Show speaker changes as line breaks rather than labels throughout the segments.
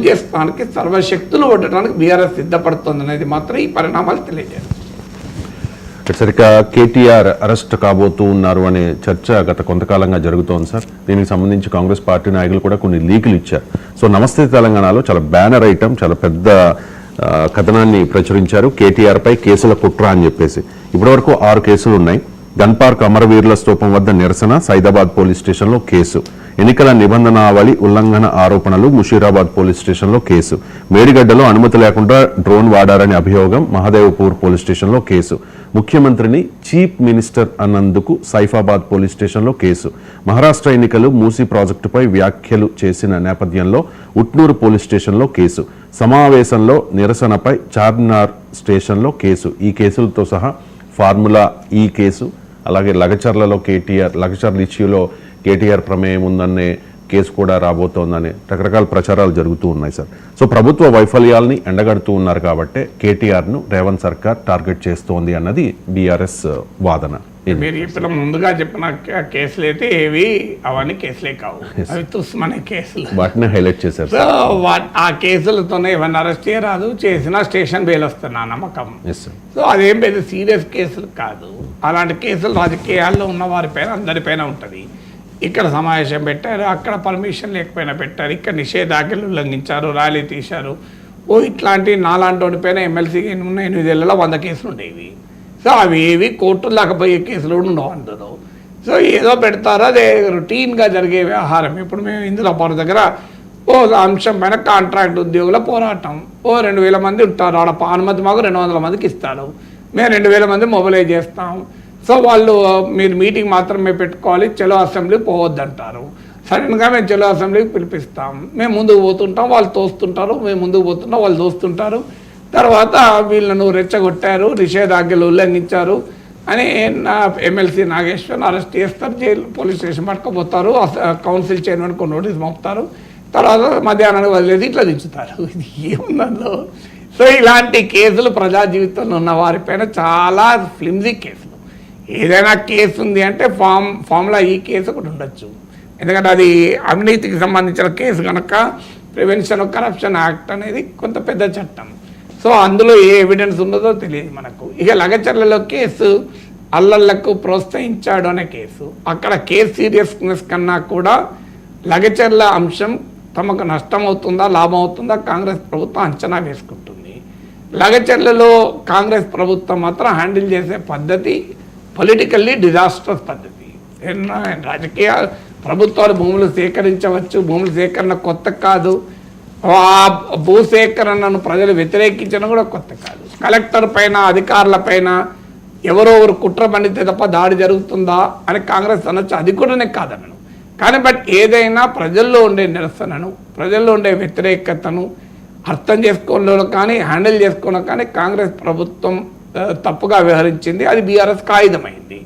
చేసుకోవడానికి సర్వశక్తులు ఒడ్డడానికి బీఆర్ఎస్ సిద్ధపడుతుంది అనేది మాత్రం ఈ పరిణామాలు తెలియజేస్తారు.
సరిగ్గా కేటీఆర్ అరెస్ట్ కాబోతూ ఉన్నారు అనే చర్చ గత కొంతకాలంగా జరుగుతోంది సార్. దీనికి సంబంధించి కాంగ్రెస్ పార్టీ నాయకులు కూడా కొన్ని లీకులు ఇచ్చారు. సో నమస్తే తెలంగాణలో చాలా బ్యానర్ ఐటమ్, చాలా పెద్ద కథనాన్ని ప్రచురించారు. కేటీఆర్ పై కేసుల కుట్ర అని చెప్పేసి ఇప్పటివరకు 6 కేసులు ఉన్నాయి. గన్ పార్క్ అమరవీరుల స్తూపం వద్ద నిరసన, సైదాబాద్ పోలీస్ స్టేషన్లో కేసు, ఎన్నికల నిబంధనావళి ఉల్లంఘన ఆరోపణలు ముషీరాబాద్ పోలీస్ స్టేషన్లో కేసు, మేడిగడ్డలో అనుమతి లేకుండా డ్రోన్ వాడారని అభియోగం, మహదేవ్పూర్ పోలీస్ స్టేషన్లో కేసు, ముఖ్యమంత్రిని చీఫ్ మినిస్టర్ అన్నందుకు సైఫాబాద్ పోలీస్ స్టేషన్లో కేసు, మహారాష్ట్ర ఎన్నికలు మూసీ ప్రాజెక్టుపై వ్యాఖ్యలు చేసిన నేపథ్యంలో ఉట్నూరు పోలీస్ స్టేషన్లో కేసు, సమావేశంలో నిరసనపై చార్మినార్ స్టేషన్లో కేసు. ఈ కేసులతో సహా ఫార్ములా ఈ కేసు, అలాగే లగచర్లలో కేటీఆర్, లగచర్ల ఇష్యూలో కేటీఆర్ ప్రమేయం ఉందనే కేసు కూడా రాబోతోందని రకరకాల ప్రచారాలు జరుగుతూ ఉన్నాయి సార్. సో ప్రభుత్వ వైఫల్యాల్ని ఎండగడుతూ ఉన్నారు కాబట్టి కేటీఆర్ను రేవంత్ సర్కార్ టార్గెట్ చేస్తోంది అన్నది బీఆర్ఎస్ వాదన.
మీరు ఇప్పుడు ముందుగా చెప్పిన కేసులు అయితే ఏవి అవన్నీ కేసులే కావు, అవి తుస్మనే కేసులు.
వాటిని హైలైట్ చేశారు.
సో ఆ కేసులతోనే ఎవరిని అరెస్ట్ చేయరాదు, చేసిన స్టేషన్ బెయిల్ వస్తుంది నా నమ్మకం. సో అదేం పెద్ద సీరియస్ కేసులు కాదు. అలాంటి కేసులు రాజకీయాల్లో ఉన్న వారిపైన అందరిపైన ఉంటుంది. ఇక్కడ సమావేశం పెట్టారు, అక్కడ పర్మిషన్ లేకపోయినా పెట్టారు, ఇక్కడ నిషేధాజ్ఞలు ఉల్లంఘించారు, ర్యాలీ తీశారు. ఇట్లాంటి నాలాంటి వాడిపైన ఎమ్మెల్సీకి 8 ఏళ్ళలో 100 కేసులు ఉండేవి. సో అవి ఏవి కోర్టులు లేకపోయే కేసులు కూడా ఉండవు అందులో. సో ఏదో పెడతారో అదే రొటీన్గా జరిగే వ్యవహారం. ఇప్పుడు మేము ఇందులో పరు దగ్గర అంశం పైన కాంట్రాక్ట్ ఉద్యోగుల పోరాటం, 2000 మంది ఉంటారు ఆడ, అనుమతి మాకు 200 మందికి ఇస్తారు, మేము 2000 మంది మొబిలైజ్ చేస్తాం. సో వాళ్ళు మీరు మీటింగ్ మాత్రమే పెట్టుకోవాలి, చలో అసెంబ్లీ పోవద్దంటారు. సడన్గా మేము చలో అసెంబ్లీకి పిలిపిస్తాం, మేము ముందుకు పోతుంటాం, వాళ్ళు తోస్తుంటారు, మేము ముందుకు పోతుంటాం, వాళ్ళు తోస్తుంటారు. తర్వాత వీళ్ళను రెచ్చగొట్టారు, నిషేధాజ్ఞలు ఉల్లంఘించారు అని ఎమ్మెల్సీ నాగేశ్వర్ అరెస్ట్ చేస్తారు, జైలు పోలీస్ స్టేషన్ పట్టుకుపోతారు, కౌన్సిల్ చైర్మన్కు నోటీస్ పంపుతారు, తర్వాత మధ్యాహ్నానికి వదిలేసి ఇట్లా దించుతారు. ఇది ఏముందో. సో ఇలాంటి కేసులు ప్రజా జీవితంలో ఉన్న వారిపైన చాలా ఫ్లిమ్జీ కేసులు. ఏదైనా కేసు ఉంది అంటే ఫార్ములా ఈ కేసు ఒకటి ఉండొచ్చు, ఎందుకంటే అది అవినీతికి సంబంధించిన కేసు కనుక ప్రివెన్షన్ ఆఫ్ కరప్షన్ యాక్ట్ అనేది కొంత పెద్ద చట్టం. సో అందులో ఏ ఎవిడెన్స్ ఉన్నదో తెలియదు మనకు. ఇక లగచర్లలో కేసు అల్లళ్లకు ప్రోత్సహించాడు అనే కేసు, అక్కడ కేసు సీరియస్నెస్ కన్నా కూడా లగచర్ల అంశం తమకు నష్టం అవుతుందా లాభం అవుతుందా కాంగ్రెస్ ప్రభుత్వం అంచనా వేసుకుంటుంది. లగచర్లలో కాంగ్రెస్ ప్రభుత్వం మాత్రం హ్యాండిల్ చేసే పద్ధతి పొలిటికల్లీ డిజాస్టర్స్ పద్ధతి. రాజకీయ ప్రభుత్వాలు భూములు సేకరించవచ్చు, భూముల సేకరణ కొత్త కాదు, ఆ భూసేకరణను ప్రజలు వ్యతిరేకించడం కూడా కొత్త కాదు. కలెక్టర్ పైన అధికారుల పైన ఎవరో ఒకరు కుట్ర పండితే తప్ప దాడి జరుగుతుందా అని కాంగ్రెస్ అనొచ్చు, అది కూడా కాదనను. కానీ ఏదైనా ప్రజల్లో ఉండే నిరసనను, ప్రజల్లో ఉండే వ్యతిరేకతను అర్థం చేసుకోవడంలో కానీ హ్యాండిల్ చేసుకోవడం కానీ కాంగ్రెస్ ప్రభుత్వం తప్పుగా వ్యవహరించింది. అది బీఆర్ఎస్ కాయిదమైంది.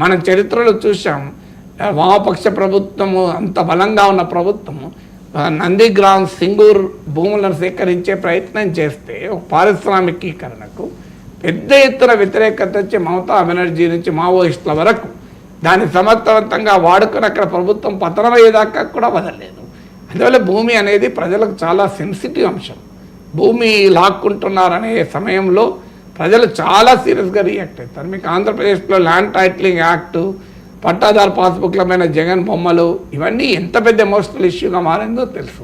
మనం చరిత్రలో చూసాం, వామపక్ష ప్రభుత్వము అంత బలంగా ఉన్న ప్రభుత్వము నందిగ్రామ్ సింగూర్ భూములను సేకరించే ప్రయత్నం చేస్తే ఒక పారిశ్రామికీకరణకు పెద్ద ఎత్తున వ్యతిరేకత వచ్చి మమతా బెనర్జీ నుంచి మావోయిస్టుల వరకు దాన్ని సమర్థవంతంగా వాడుకొని అక్కడ ప్రభుత్వం పతనమయ్యేదాకా కూడా వదలలేదు. అందువల్ల భూమి అనేది ప్రజలకు చాలా సెన్సిటివ్ అంశం. భూమి లాక్కుంటున్నారనే సమయంలో ప్రజలు చాలా సీరియస్గా రియాక్ట్ అవుతారు. మీకు ఆంధ్రప్రదేశ్లో ల్యాండ్ టైటిలింగ్ యాక్టు, పట్టాదారు పాస్బుక్ల మీద జగన్ బొమ్మలు, ఇవన్నీ ఎంత పెద్ద ఎమోషనల్ ఇష్యూగా మారిందో తెలుసు.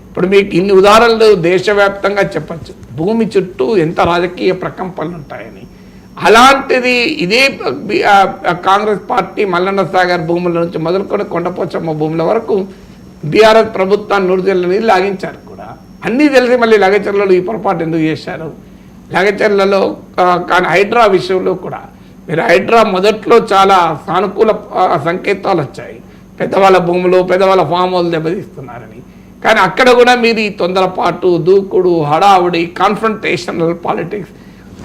ఇప్పుడు మీకు ఇన్ని ఉదాహరణలు దేశవ్యాప్తంగా చెప్పచ్చు, భూమి చుట్టూ ఎంత రాజకీయ ప్రకంపనలు ఉంటాయని. అలాంటిది ఇదే కాంగ్రెస్ పార్టీ మల్లన్న సాగర్ భూముల నుంచి మొదలుకొని కొండపోచమ్మ భూముల వరకు బీఆర్ఎస్ ప్రభుత్వాన్ని నూరుజల్ల నీళ్ళు లాగించారు కూడా. అన్నీ తెలిసి మళ్ళీ లగచర్లలో ఈ పొరపాటు ఎందుకు చేశారు? లగచర్లలో కానీ హైడ్రా విషయంలో కూడా మీరు హైడ్రా మొదట్లో చాలా సానుకూల సంకేతాలు వచ్చాయి, పెద్దవాళ్ళ భూములు పెద్దవాళ్ళ ఫామ్ హౌస్ దెబ్బతీస్తున్నారని. కానీ అక్కడ కూడా మీరు ఈ తొందరపాటు, దూకుడు, హడావుడి, కాన్ఫ్రంటేషనల్ పాలిటిక్స్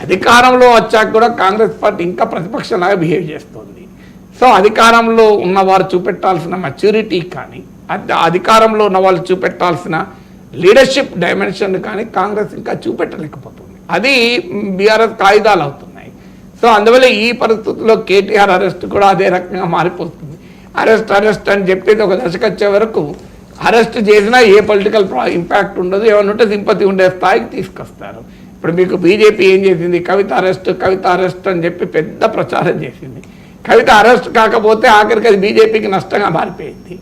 అధికారంలో వచ్చాక కూడా కాంగ్రెస్ పార్టీ ఇంకా ప్రతిపక్షంలాగా బిహేవ్ చేస్తుంది. సో అధికారంలో ఉన్నవారు చూపెట్టాల్సిన మెచ్యూరిటీ కానీ అధికారంలో ఉన్న వాళ్ళు చూపెట్టాల్సిన లీడర్షిప్ డైమెన్షన్ కానీ కాంగ్రెస్ ఇంకా చూపెట్టలేకపోతుంది. అది బీఆర్ఎస్ కాయిదాలు అవుతున్నాయి. సో అందువల్ల ఈ పరిస్థితుల్లో కేటీఆర్ అరెస్ట్ కూడా అదే రకంగా మారిపోతుంది. అరెస్ట్ అని చెప్పేది ఒక దశకు వచ్చే వరకు అరెస్ట్ చేసినా ఏ పొలిటికల్ ఇంపాక్ట్ ఉండదు, ఏమన్నా ఉంటే సింపతి ఉండే స్థాయికి తీసుకొస్తారు. ఇప్పుడు మీకు బీజేపీ ఏం చేసింది, కవిత అరెస్ట్ అని చెప్పి పెద్ద ప్రచారం చేసింది. కవిత అరెస్ట్ కాకపోతే ఆఖరికి అది బీజేపీకి నష్టంగా మారిపోయింది.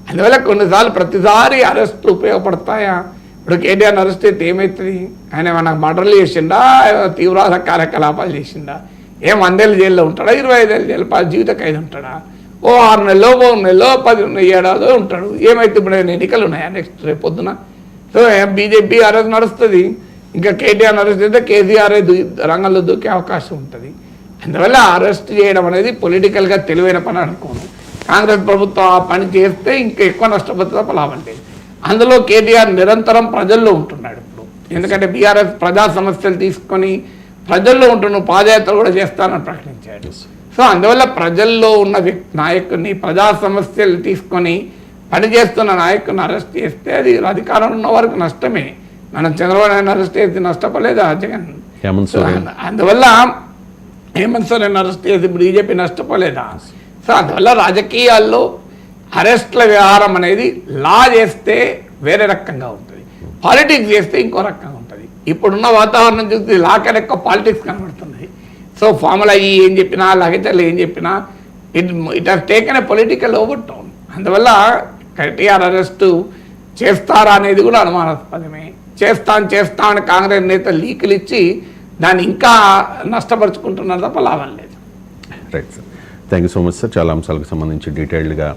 అందువల్ల కొన్నిసార్లు ప్రతిసారి అరెస్టులు ఉపయోగపడతాయా? ఇప్పుడు కేటీఆర్ అరెస్ట్ అయితే ఏమవుతుంది? ఆయన ఏమన్నా మర్డర్లు చేసిండా, తీవ్రవాద కార్యకలాపాలు చేసిండా? 100 ఏళ్ళు జైల్లో ఉంటాడా, 25 ఏళ్ళు జైలు జీవిత ఖైదు ఉంటాడా? 6 నెలలో 3 నెలలో 10 ఏడాదో ఉంటాడు. ఏమైతే ఇప్పుడు ఎన్నికలు ఉన్నాయా నెక్స్ట్ రేపు పొద్దున? సో బీజేపీ అరెస్ట్ నడుస్తుంది, ఇంకా కేటీఆర్ అరెస్ట్ అయితే కేసీఆర్ రంగంలో దూకే అవకాశం ఉంటుంది. అందువల్ల అరెస్ట్ చేయడం అనేది పొలిటికల్గా తెలివైన పని అనుకోను. కాంగ్రెస్ ప్రభుత్వం ఆ పని చేస్తే ఇంకా ఎక్కువ నష్టపోతే తప్ప లాభం లేదు. అందులో కేటీఆర్ నిరంతరం ప్రజల్లో ఉంటున్నాడు ఇప్పుడు. ఎందుకంటే బీఆర్ఎస్ ప్రజా సమస్యలు తీసుకొని ప్రజల్లో ఉంటున్న పాదయాత్ర కూడా చేస్తానని ప్రకటించాడు. సో అందువల్ల ప్రజల్లో ఉన్న నాయకుడిని, ప్రజా సమస్యలు తీసుకొని పనిచేస్తున్న నాయకుడిని అరెస్ట్ చేస్తే అది అధికారంలో ఉన్న వారికి నష్టమే. మనం చంద్రబాబు నాయుడు అరెస్ట్ చేసి నష్టపోలేదా జగన్? అందువల్ల హేమంత్ సోరెన్ అరెస్ట్ చేసి బీజేపీ నష్టపోలేదా? సో అందువల్ల రాజకీయాల్లో అరెస్ట్ల వ్యవహారం అనేది లా చేస్తే వేరే రకంగా ఉంటుంది, పాలిటిక్స్ చేస్తే ఇంకో రకంగా ఉంటుంది. ఇప్పుడున్న వాతావరణం చూస్తే లా కన్నా ఎక్కువ పాలిటిక్స్ కనబడుతుంది. సో ఫార్ములా ఏం చెప్పినా, లగచర్లు ఏం చెప్పినా it has taken a political over town. అందువల్ల కేటీఆర్ అరెస్టు చేస్తారా అనేది కూడా అనుమానాస్పదమే. చేస్తామని కాంగ్రెస్ నేత లీకులు ఇచ్చి దాన్ని ఇంకా నష్టపరుచుకుంటున్నారు తప్ప లాభం లేదు.
Right sir, thank you so much sir. చాలా అంశాలకు సంబంధించి డీటెయిల్డ్గా